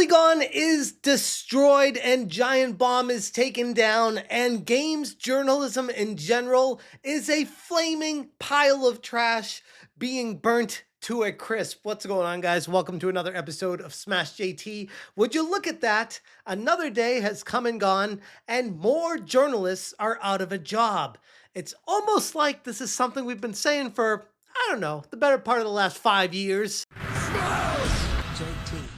Polygon is destroyed and Giant Bomb is taken down, and games journalism in general is a flaming pile of trash being burnt to a crisp. What's going on, guys? Welcome to another episode of Smash JT. Would you look at that? Another day has come and gone, and more journalists are out of a job. It's almost like this is something we've been saying for, I don't know, the better part of the last 5 years.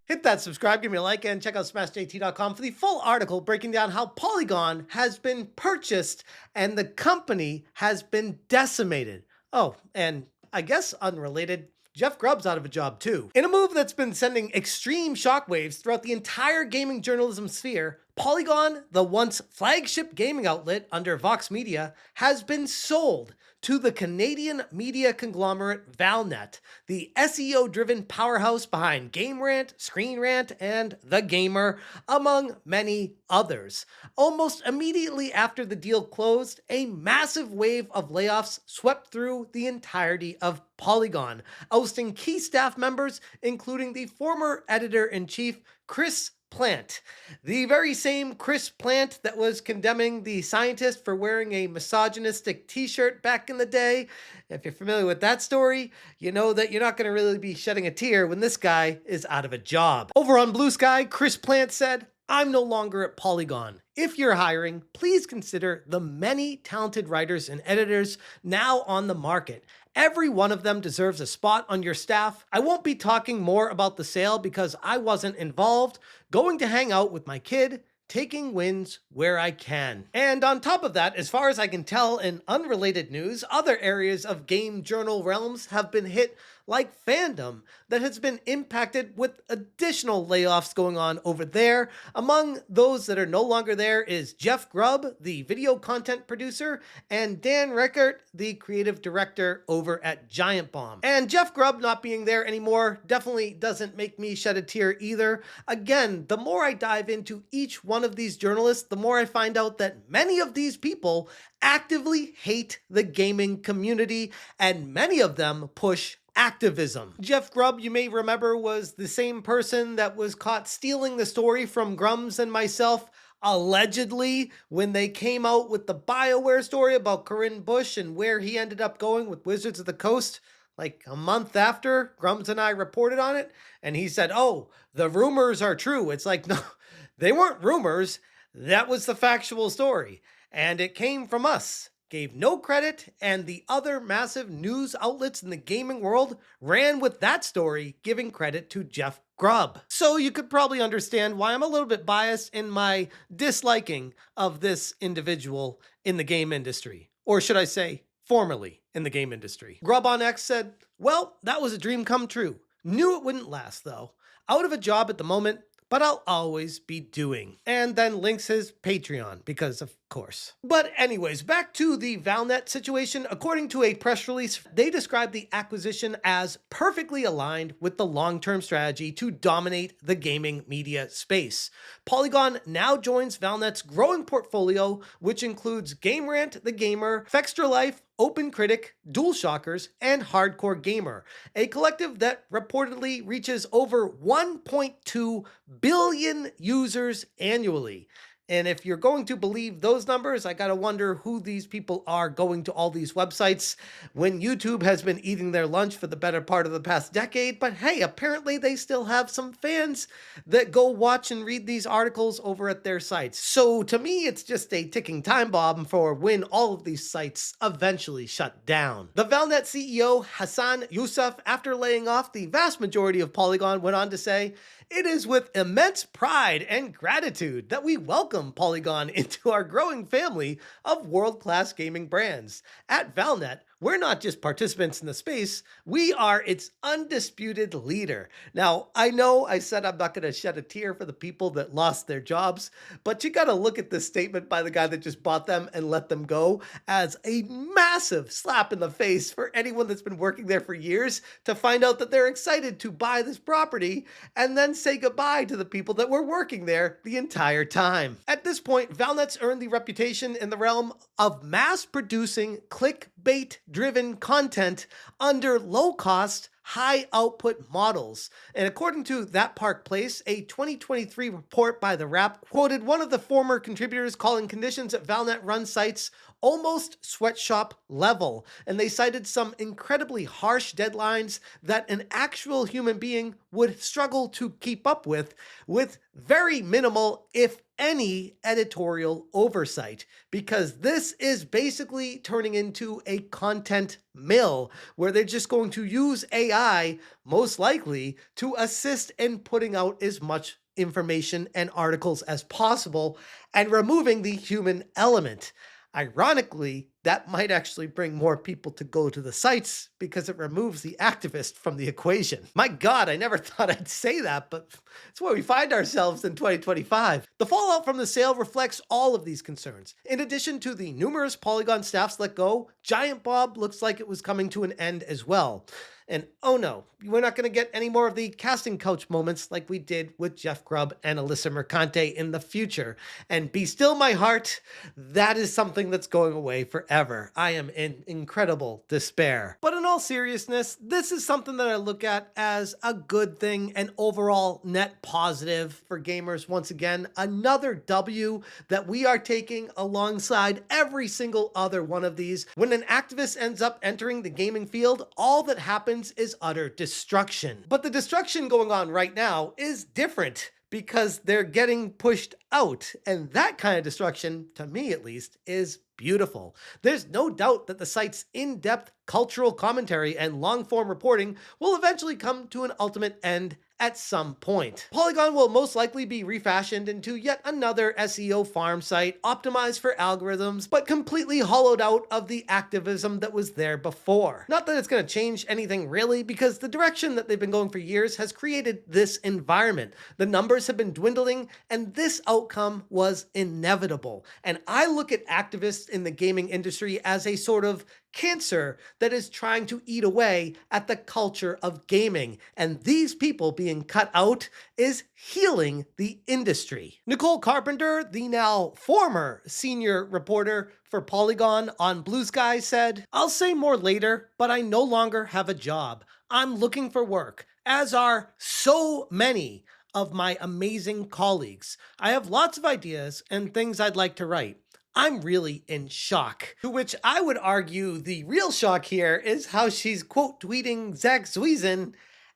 Hit that subscribe, give me a like, and check out smashjt.com for the full article breaking down how Polygon has been purchased and the company has been decimated. Oh, and I guess unrelated, Jeff Grubb's out of a job too. In a move that's been sending extreme shockwaves throughout the entire gaming journalism sphere, Polygon, the once flagship gaming outlet under Vox Media, has been sold to the Canadian media conglomerate Valnet, the SEO-driven powerhouse behind GameRant, ScreenRant, and TheGamer, among many others. Almost immediately after the deal closed, a massive wave of layoffs swept through the entirety of Polygon, ousting key staff members, including the former editor-in-chief, Chris Plante, the very same Chris Plante that was condemning the scientist for wearing a misogynistic t-shirt back in the day. If you're familiar with that story, you know that you're not going to really be shedding a tear when this guy is out of a job. Over on Blue Sky, Chris Plante said, "I'm no longer at Polygon. If you're hiring, please consider the many talented writers and editors now on the market. Every one of them deserves a spot on your staff. I won't be talking more about the sale because I wasn't involved. Going to hang out with my kid, taking wins where I can." And on top of that, as far as I can tell in unrelated news, other areas of game journal realms have been hit, like fandom, that has been impacted with additional layoffs going on over there. Among those that are no longer there is Jeff Grubb, the video content producer, and Dan Reichert, the creative director over at Giant Bomb. And Jeff Grubb not being there anymore definitely doesn't make me shed a tear either. Again, the more I dive into each one of these journalists, the more I find out that many of these people actively hate the gaming community, and many of them push activism. Jeff Grubb, you may remember, was the same person that was caught stealing the story from Grums and myself, allegedly, when they came out with the BioWare story about Corinne Bush and where he ended up going with Wizards of the Coast, like a month after Grums and I reported on it. And he said, "Oh, the rumors are true." It's like, no, they weren't rumors. That was the factual story. And it came from us. Gave no credit, and the other massive news outlets in the gaming world ran with that story, giving credit to Jeff Grubb. So you could probably understand why I'm a little bit biased in my disliking of this individual in the game industry. Or should I say, formerly in the game industry. Grubb on X said, "Well, that was a dream come true. Knew it wouldn't last though. Out of a job at the moment, but I'll always be doing." And then links his Patreon, because of course. But anyways, back to the Valnet situation. According to a press release, they described the acquisition as perfectly aligned with the long-term strategy to dominate the gaming media space. Polygon now joins Valnet's growing portfolio, which includes GameRant, TheGamer, Fextra Life, Open Critic, DualShockers, and Hardcore Gamer, a collective that reportedly reaches over 1.2 billion users annually. And if you're going to believe those numbers, I gotta wonder who these people are going to all these websites when YouTube has been eating their lunch for the better part of the past decade. But hey, apparently they still have some fans that go watch and read these articles over at their sites. So to me, it's just a ticking time bomb for when all of these sites eventually shut down. The Valnet CEO, Hassan Youssef, after laying off the vast majority of Polygon, went on to say, "It is with immense pride and gratitude that we welcome Polygon into our growing family of world-class gaming brands. At Valnet, we're not just participants in the space, we are its undisputed leader." Now, I know I said I'm not going to shed a tear for the people that lost their jobs, but you got to look at this statement by the guy that just bought them and let them go as a massive slap in the face for anyone that's been working there for years to find out that they're excited to buy this property and then say goodbye to the people that were working there the entire time. At this point, Valnet's earned the reputation in the realm of mass producing clickbait-driven content under low-cost, high output models. And according to That Park Place, a 2023 report by The Wrap quoted one of the former contributors calling conditions at Valnet run sites almost sweatshop level. And they cited some incredibly harsh deadlines that an actual human being would struggle to keep up with very minimal, if any, editorial oversight, because this is basically turning into a content mill where they're just going to use AI, most likely, to assist in putting out as much information and articles as possible and removing the human element. Ironically, that might actually bring more people to go to the sites because it removes the activist from the equation. My God, I never thought I'd say that, but it's where we find ourselves in 2025. The fallout from the sale reflects all of these concerns. In addition to the numerous Polygon staffs let go, Giant Bob looks like it was coming to an end as well. And oh no, we're not going to get any more of the casting couch moments like we did with Jeff Grubb and Alyssa Mercante in the future. And be still my heart, that is something that's going away forever. I am in incredible despair. But in all seriousness, this is something that I look at as a good thing, an overall net positive for gamers. Once again, another W that we are taking alongside every single other one of these. When an activist ends up entering the gaming field, all that happens is utter destruction. But the destruction going on right now is different because they're getting pushed out. And that kind of destruction, to me at least, is beautiful. There's no doubt that the site's in-depth cultural commentary and long-form reporting will eventually come to an ultimate end at some point. Polygon will most likely be refashioned into yet another SEO farm site optimized for algorithms, but completely hollowed out of the activism that was there before. Not that it's going to change anything really, because the direction that they've been going for years has created this environment. The numbers have been dwindling, and this outcome was inevitable. And I look at activists in the gaming industry as a sort of cancer that is trying to eat away at the culture of gaming. And these people being cut out is healing the industry. Nicole Carpenter, the now former senior reporter for Polygon on Blue Sky, said, "I'll say more later, but I no longer have a job. I'm looking for work, as are so many of my amazing colleagues. I have lots of ideas and things I'd like to write. I'm really in shock." To which I would argue the real shock here is how she's quote tweeting Zach Zwiesen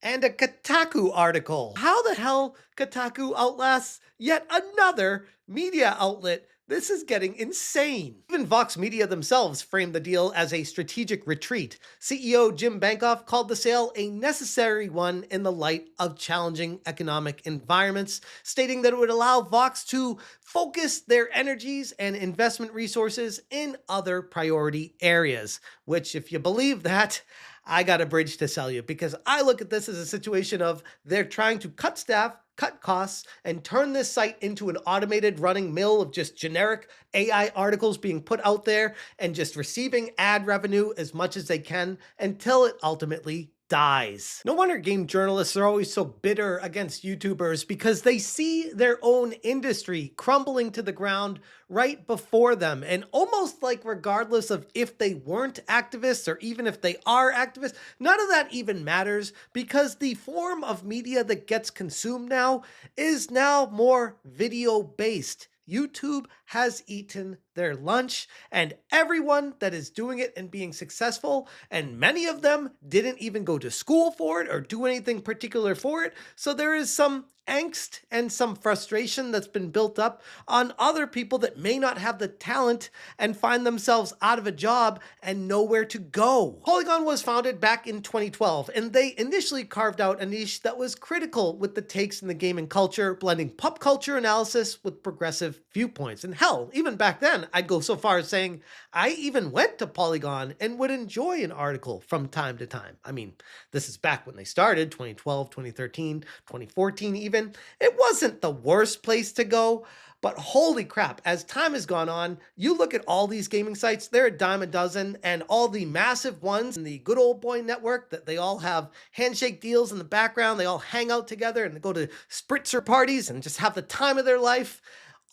and a Kotaku article. How the hell Kotaku outlasts yet another media outlet? This is getting insane. Even Vox Media themselves framed the deal as a strategic retreat. CEO Jim Bankoff called the sale a necessary one in the light of challenging economic environments, stating that it would allow Vox to focus their energies and investment resources in other priority areas. Which, if you believe that, I got a bridge to sell you, because I look at this as a situation of they're trying to cut staff, cut costs, and turn this site into an automated running mill of just generic AI articles being put out there and just receiving ad revenue as much as they can until it ultimately dies. No wonder game journalists are always so bitter against YouTubers, because they see their own industry crumbling to the ground right before them. And almost like regardless of if they weren't activists or even if they are activists, none of that even matters, because the form of media that gets consumed now is now more video based. YouTube has eaten their lunch, and everyone that is doing it and being successful, and many of them didn't even go to school for it or do anything particular for it. So there is some angst and some frustration that's been built up on other people that may not have the talent and find themselves out of a job and nowhere to go. Polygon was founded back in 2012, and they initially carved out a niche that was critical with the takes in the gaming culture, blending pop culture analysis with progressive viewpoints. And hell, even back then, I'd go so far as saying I even went to Polygon and would enjoy an article from time to time. I mean, this is back when they started, 2012, 2013, 2014 even. It wasn't the worst place to go, but holy crap, as time has gone on, you look at all these gaming sites, they're a dime a dozen, and all the massive ones in the good old boy network that they all have handshake deals in the background, they all hang out together and go to spritzer parties and just have the time of their life.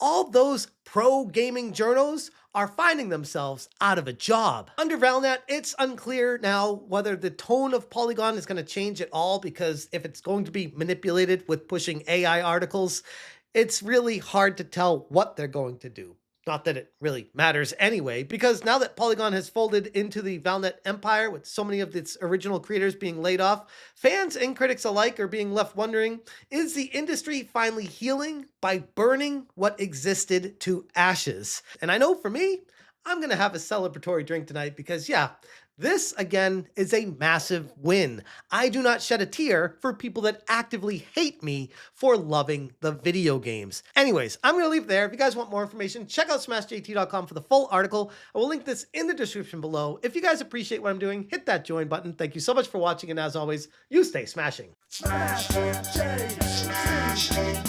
all those pro gaming journos are finding themselves out of a job. Under Valnet, it's unclear now whether the tone of Polygon is going to change at all, because if it's going to be manipulated with pushing AI articles, it's really hard to tell what they're going to do. Not that it really matters anyway, because now that Polygon has folded into the Valnet empire with so many of its original creators being laid off, fans and critics alike are being left wondering, is the industry finally healing by burning what existed to ashes? And I know for me, I'm going to have a celebratory drink tonight because, yeah, this, again, is a massive win. I do not shed a tear for people that actively hate me for loving the video games. Anyways, I'm going to leave it there. If you guys want more information, check out smashjt.com for the full article. I will link this in the description below. If you guys appreciate what I'm doing, hit that join button. Thank you so much for watching, and as always, you stay smashing. Smash J.